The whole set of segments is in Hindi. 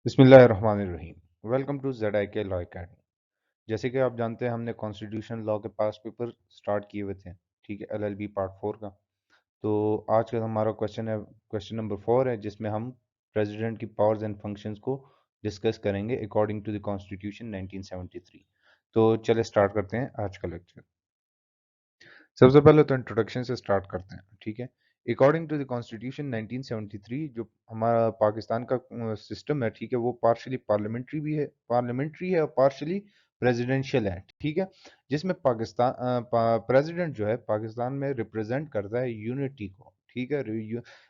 बिस्मिल्लाहिर्रहमानिर्रहीम। Welcome to ZIK law academy. जैसे कि आप जानते हैं हमने कॉन्स्टिट्यूशन लॉ के पास पेपर स्टार्ट किए हुए थे, ठीक है, LLB पार्ट 4 का। तो आज का हमारा क्वेश्चन नंबर 4 है, जिसमें हम प्रेसिडेंट की पावर्स एंड फंक्शंस को डिस्कस करेंगे अकॉर्डिंग टू द कॉन्स्टिट्यूशन 1973। तो चले स्टार्ट करते हैं आज का लेक्चर। सबसे पहले तो इंट्रोडक्शन से स्टार्ट करते हैं, ठीक है। अकॉर्डिंग टू द कॉन्स्टिट्यूशन 1973, जो हमारा पाकिस्तान का सिस्टम है, ठीक है, वो पार्लियामेंट्री है और पार्शली प्रेसिडेंशियल है, ठीक है। जिसमें प्रेसिडेंट जो है पाकिस्तान में रिप्रेजेंट करता है यूनिटी को, ठीक है।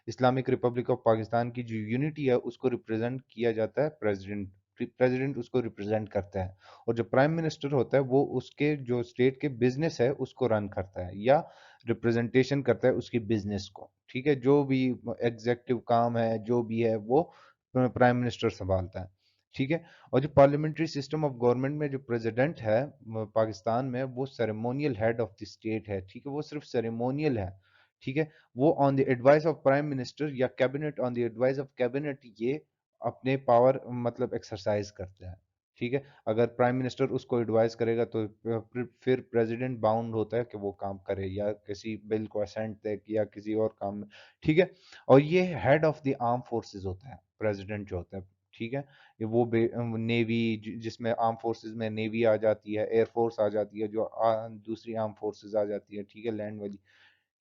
इस्लामिक रिपब्लिक ऑफ पाकिस्तान की जो यूनिटी है उसको रिप्रेजेंट किया जाता है प्रेसिडेंट उसको रिप्रेजेंट करता है। और जो प्राइम मिनिस्टर होता है वो उसके जो स्टेट के बिजनेस है उसको रन करता है या रिप्रेजेंटेशन करता है उसकी बिजनेस को, ठीक है। जो भी एग्जेक्टिव काम है जो भी है वो प्राइम मिनिस्टर संभालता है, ठीक है। और जो पार्लियामेंट्री सिस्टम ऑफ गवर्नमेंट में जो प्रेसिडेंट है पाकिस्तान में, वो ceremonial head of the state है, ठीक है। वो सिर्फ सेरेमोनियल है, ठीक है। वो on the advice of prime minister या cabinet, on the advice of cabinet ये अपने पावर मतलब एक्सरसाइज करते हैं, ठीक है। अगर प्राइम मिनिस्टर उसको एडवाइस करेगा तो फिर प्रेसिडेंट बाउंड होता है कि वो काम करे या किसी बिल को असेंट दे या किसी और काम में, ठीक है। और ये head of the arm forces होता है प्रेसिडेंट जो होता है, ठीक है। ये वो नेवी, जिसमें आर्म फोर्सेस में नेवी आ जाती है, एयरफोर्स आ जाती है, जो दूसरी आर्म फोर्सेस आ जाती है, ठीक है, लैंड वाली,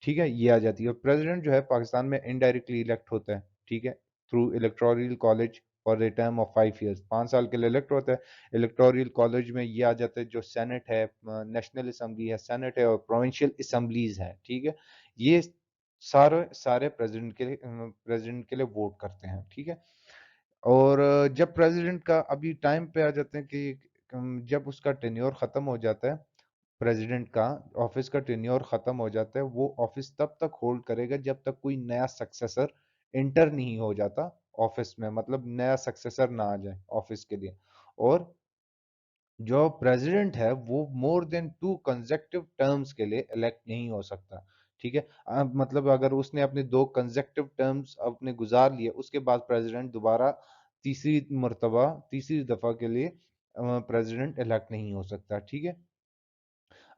ठीक है, ये आ जाती है। प्रेसिडेंट जो है पाकिस्तान में इनडायरेक्टली इलेक्ट होता है, ठीक है, through electoral college for a term of 5 years. 5 साल के लिए इलेक्ट होता है। इलेक्टोरल कॉलेज में ये आ जाता है जो सेनेट है, नेशनल असेंबली है, सेनेट है और प्रोविंशियल असेंबलीज है, ठीक है। ये सारे सारे प्रेसिडेंट के लिए वोट करते हैं, ठीक है। और जब प्रेसिडेंट का अभी टाइम पे आ जाते हैं कि जब उसका टेन्योर खत्म हो जाता है, प्रेसिडेंट का ऑफिस का टेन्योर खत्म हो जाता है, वो ऑफिस तब तक होल्ड करेगा जब तक कोई नया सक्सेसर इंटर नहीं हो जाता ऑफिस में, मतलब नया सक्सेसर ना आ जाए ऑफिस के लिए। और जो प्रेसिडेंट है वो मोर देन 2 कंसेक्टिव टर्म्स के लिए इलेक्ट नहीं हो सकता, ठीक है। मतलब अगर उसने अपने 2 कंसेक्टिव टर्म्स अपने गुजार लिए, उसके बाद प्रेसिडेंट दोबारा तीसरी दफा के लिए प्रेसिडेंट इलेक्ट नहीं हो सकता, ठीक है।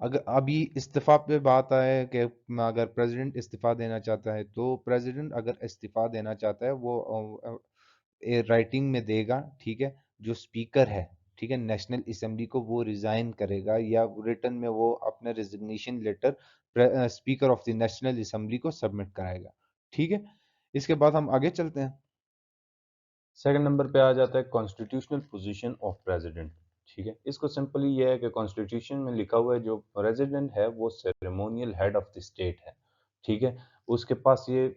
अगर अभी इस्तीफा पे बात आए कि अगर प्रेसिडेंट इस्तीफा देना चाहता है, तो प्रेसिडेंट अगर इस्तीफा देना चाहता है वो राइटिंग में देगा, ठीक है। जो स्पीकर है, ठीक है, नेशनल असेंबली को वो रिजाइन करेगा या रिटर्न में वो अपना resignation letter speaker of the national assembly को सबमिट कराएगा, ठीक है। इसके बाद हम आगे चलते हैं। सेकंड नंबर पे आ जाता है कॉन्स्टिट्यूशनल पोजीशन ऑफ प्रेसिडेंट, ठीक है। इसको सिंपली ये है कि कॉन्स्टिट्यूशन में लिखा हुआ है जो प्रेसिडेंट है वो ceremonial head of the state है, ठीक है। उसके पास ये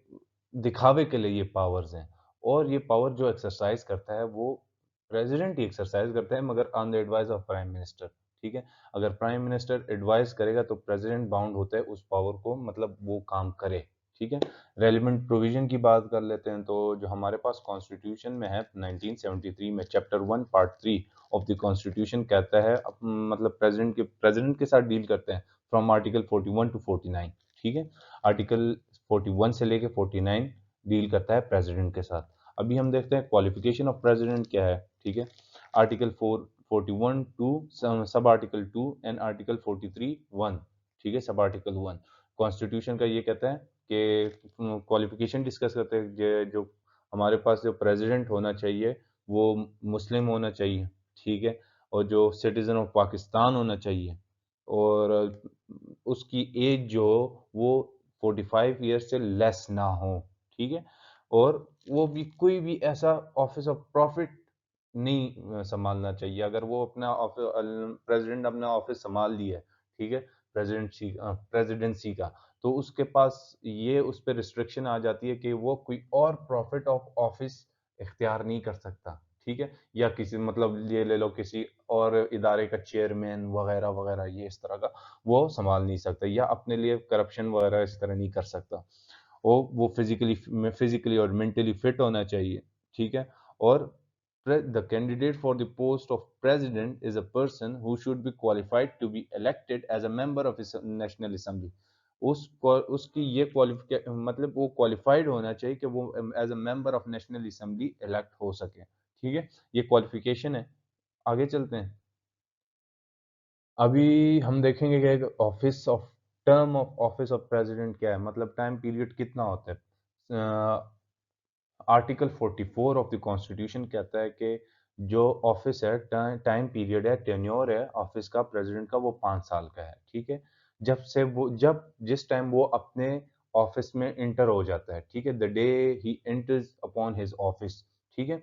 दिखावे के लिए ये पावर्स हैं, और ये पावर जो एक्सरसाइज करता है वो प्रेसिडेंट ही एक्सरसाइज करता है, मगर on the advice of prime minister, ठीक है। अगर प्राइम मिनिस्टर एडवाइस करेगा तो प्रेसिडेंट बाउंड होता है उस पावर को, मतलब वो काम करे, ठीक है। रेलिवेंट प्रोविजन की बात कर लेते हैं, तो जो हमारे पास कॉन्स्टिट्यूशन में है 1973 में chapter 1 part 3 of the constitution कहता है मतलब प्रेसिडेंट के साथ डील करते हैं फ्रॉम आर्टिकल 41 टू 49, ठीक है। आर्टिकल 41 से लेके 49 डील करता है प्रेसिडेंट के साथ। अभी हम देखते हैं क्वालिफिकेशन ऑफ प्रेसिडेंट क्या है, ठीक है। Article 41 to sub article 2 and article 43 1, ठीक है, सब आर्टिकल 1 कॉन्स्टिट्यूशन का ये कहता है कि क्वालिफिकेशन डिस्कस करते हैं जो हमारे पास जो प्रेसिडेंट होना चाहिए वो मुस्लिम होना चाहिए, ठीक है। और जो सिटीजन ऑफ पाकिस्तान होना चाहिए, और उसकी एज जो वो 45 ईयर्स से लेस ना हो, ठीक है। और वो भी कोई भी ऐसा ऑफिस ऑफ प्रॉफिट नहीं संभालना चाहिए। अगर वो अपना प्रेसिडेंट अपना ऑफिस संभाल लिया है, ठीक है, प्रेसिडेंसी का, तो उसके पास ये उस पर रिस्ट्रिक्शन आ जाती है कि वो कोई और प्रॉफिट ऑफ ऑफिस इख्तियार नहीं कर सकता, ठीक है। या किसी मतलब ये ले लो किसी और इदारे का चेयरमैन वगैरह वगैरह, ये इस तरह का वो संभाल नहीं सकता, या अपने लिए करप्शन वगैरह इस तरह नहीं कर सकता। वो फिजिकली और मेंटली फिट होना चाहिए, ठीक है। और the candidate for the post of president is a person who should be qualified to be elected as a member of his national assembly। उसकी ये क्वालिफिके मतलब वो क्वालिफाइड होना चाहिए कि वो as a member of national assembly elect हो सके, ठीक है, ये क्वालिफिकेशन है। आगे चलते हैं। अभी हम देखेंगे कि office of term of office of president क्या है, मतलब टाइम पीरियड कितना होता है। आर्टिकल 44 ऑफ द कॉन्स्टिट्यूशन कहता है कि जो ऑफिस है, टाइम पीरियड है, टेन्योर है ऑफिस का, प्रेसिडेंट का, वो 5 साल का है। ठीक है, जब जिस टाइम वो अपने ऑफिस में इंटर हो जाता है, ठीक है, the day he enters upon his office. ठीक है,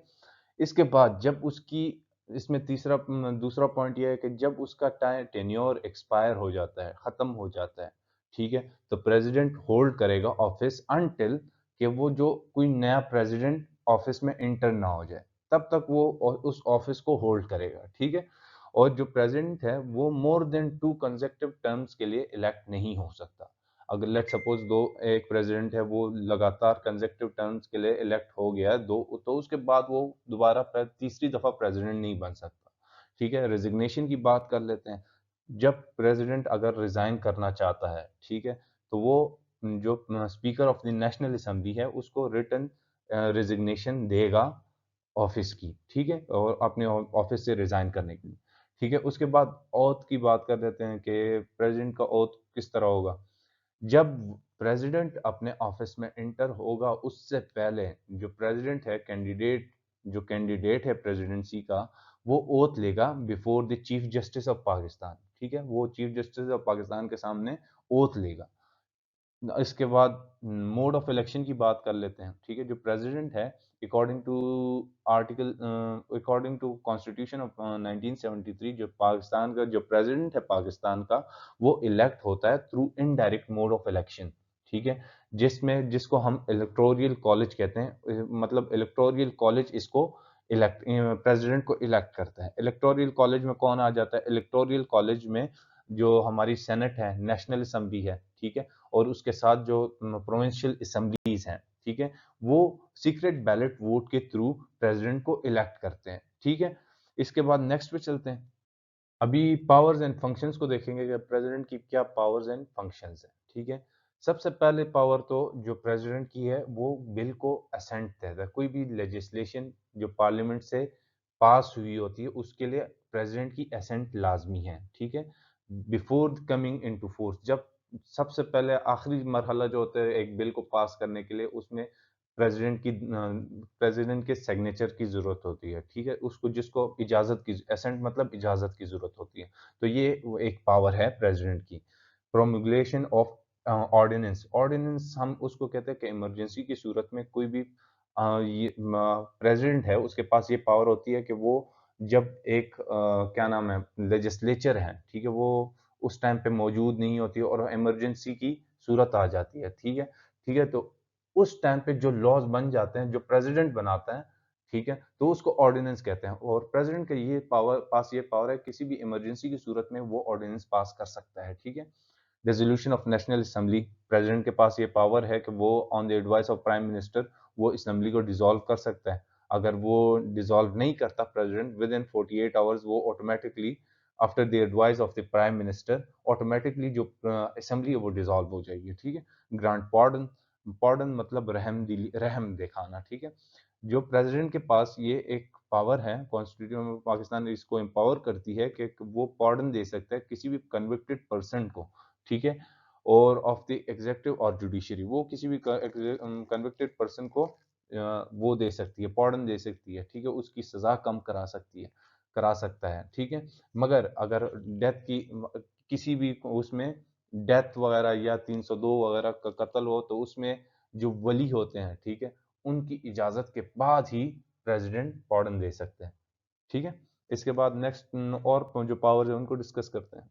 इसके बाद जब उसकी, इसमें दूसरा पॉइंट ये है कि जब उसका टाइम टेन्योर एक्सपायर हो जाता है, खत्म हो जाता है, ठीक है, तो प्रेसिडेंट होल्ड करेगा ऑफिस अनटिल कि वो जो कोई नया प्रेसिडेंट ऑफिस में इंटर ना हो जाए, तब तक वो उस ऑफिस को होल्ड करेगा। ठीक है, और जो प्रेसिडेंट है वो मोर देन 2 कंसेक्टिव टर्म्स के लिए इलेक्ट नहीं हो सकता। अगर लेट सपोज दो, एक प्रेसिडेंट है वो लगातार कंसेक्टिव टर्म्स के लिए इलेक्ट हो गया दो, तो उसके बाद वो दोबारा तीसरी दफा प्रेसिडेंट नहीं बन सकता। ठीक है, रेजिग्नेशन की बात कर लेते हैं। जब प्रेसिडेंट अगर रिजाइन करना चाहता है, ठीक है, तो वो जो speaker of the national assembly है उसको रिटन रेजिग्नेशन देगा ऑफिस की। ठीक है, और अपने ऑफिस से रिजाइन करने के लिए। ठीक है, उसके बाद ओथ की बात कर लेते हैं कि प्रेसिडेंट का ओथ किस तरह होगा। जब प्रेसिडेंट अपने ऑफिस में इंटर होगा उससे पहले जो प्रेसिडेंट है, कैंडिडेट है प्रेसिडेंसी का, वो ओथ लेगा before the chief justice of Pakistan. ठीक है, वो चीफ जस्टिस ऑफ पाकिस्तान के सामने ओथ लेगा। इसके बाद मोड ऑफ इलेक्शन की बात कर लेते हैं। ठीक है, जो प्रेसिडेंट है, according to article according to constitution of 1973, जो पाकिस्तान का जो प्रेसिडेंट है पाकिस्तान का, वो इलेक्ट होता है through indirect mode of election. ठीक है, जिसको हम इलेक्टोरल कॉलेज कहते हैं, मतलब इलेक्टोरल कॉलेज इसको इलेक्ट प्रेसिडेंट को इलेक्ट करता है। इलेक्टोरल कॉलेज में कौन आ जाता है? इलेक्टोरल कॉलेज में जो हमारी सेनेट है, नेशनल असेंबली है, ठीक है, और उसके साथ जो प्रोविंशियल असेंबलीज हैं, ठीक है, वो सीक्रेट बैलेट वोट के थ्रू प्रेसिडेंट को इलेक्ट करते हैं। ठीक है, इसके बाद नेक्स्ट पे चलते हैं। अभी पावर्स एंड फंक्शंस को देखेंगे कि प्रेसिडेंट की क्या पावर्स एंड फंक्शंस हैं। ठीक है, सबसे पहले पावर तो जो प्रेसिडेंट की है वो बिल को असेंट देता है। कोई भी लेजिस्लेशन जो पार्लियामेंट से पास हुई होती है उसके लिए प्रेसिडेंट की असेंट लाजमी है। ठीक है, बिफोर कमिंग इनटू फोर्स, जब सबसे पहले आखिरी मरहला जो होता है एक बिल को पास करने के लिए, उसमें प्रेसिडेंट के सिग्नेचर की जरूरत होती है। ठीक है, उसको जिसको इजाजत की, एसेंट मतलब इजाजत की जरूरत होती है। तो ये वो एक पावर है प्रेसिडेंट की। प्रोमुलेशन ऑफ ऑर्डिनेंस, ऑर्डिनेंस हम उसको कहते हैं कि इमरजेंसी की सूरत में कोई भी ये प्रेसिडेंट है उसके पास ये पावर होती है कि वो जब एक क्या नाम है, लेजिस्लेचर है, ठीक है, वो उस टाइम पे मौजूद नहीं होती और इमरजेंसी की सूरत आ जाती है। ठीक है, ठीक है, तो उस टाइम पे जो लॉज बन जाते हैं जो प्रेसिडेंट बनाता है, ठीक है, तो उसको ऑर्डिनेंस कहते हैं। और प्रेसिडेंट का ये पावर है, किसी भी इमरजेंसी की सूरत में वो ऑर्डिनेंस पास कर सकता है। ठीक है, resolution of national assembly, president के पास ये पावर है कि वो on the advice of prime minister वो असेंबली को डिसॉल्व कर सकता है। अगर वो डिसॉल्व नहीं करता प्रेसिडेंट विद इन 48 आवर्स, वो automatically after the advice of the prime minister automatically जो असेंबली है वो डिसॉल्व हो जाएगी। ठीक है, ग्रांट पॉर्डन, पॉर्डन मतलब रहम दिखाना। ठीक है, जो प्रेसिडेंट के पास ये एक पावर है, कॉन्स्टिट्यूशन ऑफ पाकिस्तान इसको एम्पावर करती है कि वो पॉर्डन दे सकता है किसी भी कन्विक्टेड पर्सन को। ठीक है, और ऑफ द एग्जीक्यूटिव और जुडिशरी, वो किसी भी कन्विक्टेड पर्सन को वो दे सकती है, पॉर्डन दे सकती है। ठीक है, उसकी सजा कम करा सकती है, करा सकता है। ठीक है, मगर अगर डेथ की किसी भी उसमें डेथ वगैरह या 302 वगैरह का कत्ल हो तो उसमें जो वली होते हैं, ठीक है, उनकी इजाजत के बाद ही प्रेसिडेंट पॉर्डन दे सकते हैं। ठीक है, इसके बाद नेक्स्ट और जो पावर्स है उनको डिस्कस करते हैं।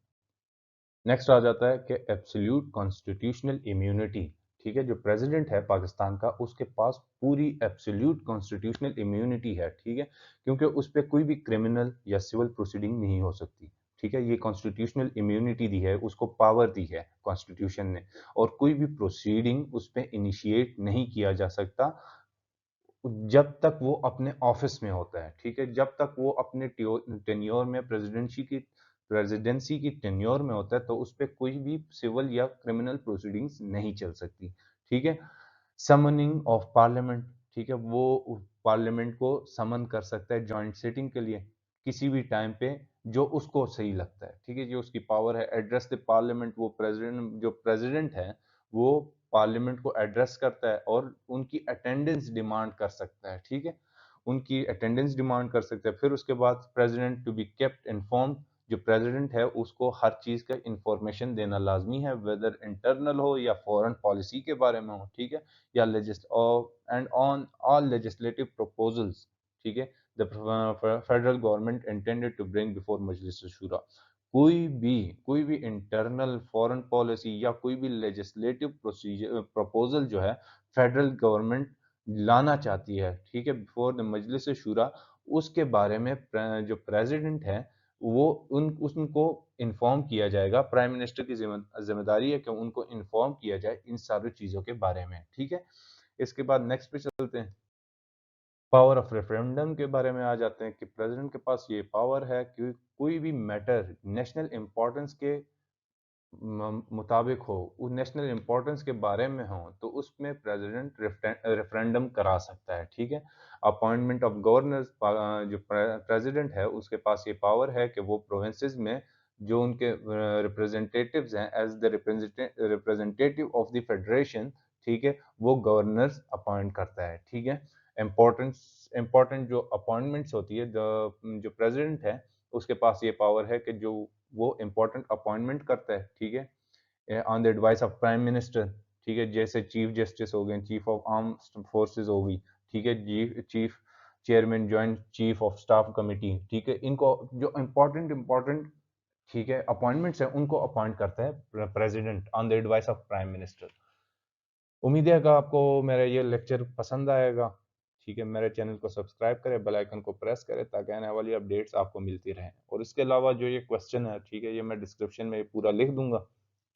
नेक्स्ट आ जाता है कि एब्सोल्यूट कॉन्स्टिट्यूशनल इम्यूनिटी। ठीक है, जो प्रेसिडेंट है पाकिस्तान का उसके पास पूरी एब्सोल्यूट कॉन्स्टिट्यूशनल इम्यूनिटी है। ठीक है, क्योंकि उस पर कोई भी क्रिमिनल या सिविल प्रोसीडिंग नहीं हो सकती। ठीक है, ये कॉन्स्टिट्यूशनल इम्यूनिटी दी है, उसको पावर दी है कॉन्स्टिट्यूशन ने, और कोई भी प्रोसीडिंग उस पर इनिशिएट नहीं किया जा सकता जब तक वो अपने ऑफिस में होता है। ठीक है, जब तक वो अपने टेन्योर में प्रेसिडेंसी की टेन्योर में होता है तो उस पर कोई भी सिविल या क्रिमिनल प्रोसीडिंग्स नहीं चल सकती। ठीक है, समनिंग ऑफ पार्लियामेंट, ठीक है, वो पार्लियामेंट को समन कर सकता है जॉइंट सिटिंग के लिए किसी भी टाइम पे जो उसको सही लगता है। ठीक है, जो उसकी पावर है एड्रेस द पार्लियामेंट, वो प्रेसिडेंट, जो प्रेसिडेंट है वो पार्लियामेंट को एड्रेस करता है और उनकी अटेंडेंस डिमांड कर सकता है। ठीक है, उनकी अटेंडेंस डिमांड कर सकता है। फिर उसके बाद president to be kept informed, जो प्रेसिडेंट है उसको हर चीज़ का इंफॉर्मेशन देना लाजमी है, वेदर इंटरनल हो या फॉरेन पॉलिसी के बारे में हो। ठीक है, या and on all legislative proposals. ठीक है, the federal government intended to bring before Majlis Shura, कोई भी इंटरनल फॉरेन पॉलिसी या कोई भी लेजिस्लेटिव प्रोसीजर प्रपोजल जो है फेडरल गवर्नमेंट लाना चाहती है, ठीक है, बिफोर द मजलिस शूरा, उसके बारे में जो प्रेसिडेंट है वो उनको इन्फॉर्म किया जाएगा। प्राइम मिनिस्टर की जिम्मेदारी है कि उनको इन्फॉर्म किया जाए इन सारी चीज़ों के बारे में। ठीक है, इसके बाद नेक्स्ट पे चलते हैं, पावर ऑफ रेफरेंडम के बारे में आ जाते हैं कि प्रेसिडेंट के पास ये पावर है कि कोई भी मैटर नेशनल इंपॉर्टेंस के मुताबिक हो, उस नेशनल इम्पोर्टेंस के बारे में हो, तो उसमें प्रेसिडेंट रेफरेंडम करा सकता है। ठीक है, अपॉइंटमेंट ऑफ गवर्नर्स, जो प्रेसिडेंट है उसके पास ये पावर है कि वो प्रोविंसेस में जो उनके रिप्रेजेंटेटिव्स हैं as the representative of the federation, ठीक है, वो गवर्नर्स अपॉइंट करता है। ठीक है, इम्पोर्टेंट जो अपॉइंटमेंट्स होती है, जो प्रेसिडेंट है उसके पास ये पावर है कि जो वो इम्पोर्टेंट अपॉइंटमेंट करता है। ठीक है, on the advice of prime minister. ठीक है, जैसे चीफ जस्टिस हो गए, चीफ ऑफ आर्म फोर्सेस हो गई। ठीक है, chief chairman joint chief of staff committee. ठीक है, इनको जो इम्पोर्टेंट ठीक है अपॉइंटमेंट्स है उनको अपॉइंट करता है president on the advice of prime minister. उम्मीद है कि आपको मेरा ये लेक्चर पसंद आएगा। ठीक है, मेरे चैनल को सब्सक्राइब करें, बेल आइकन को प्रेस करें ताकि आने वाली अपडेट्स आपको मिलती रहें। और इसके अलावा जो ये क्वेश्चन है, ठीक है, ये मैं डिस्क्रिप्शन में पूरा लिख दूंगा।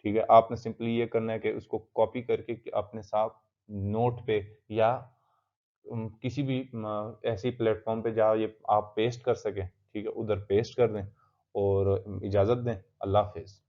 ठीक है, आपने सिंपली ये करना है कि उसको कॉपी करके कि अपने साथ नोट पे या किसी भी ऐसी प्लेटफॉर्म पे जहाँ ये आप पेस्ट कर सकें, ठीक है, उधर पेस्ट कर दें और इजाज़त दें। अल्लाह हाफिज़।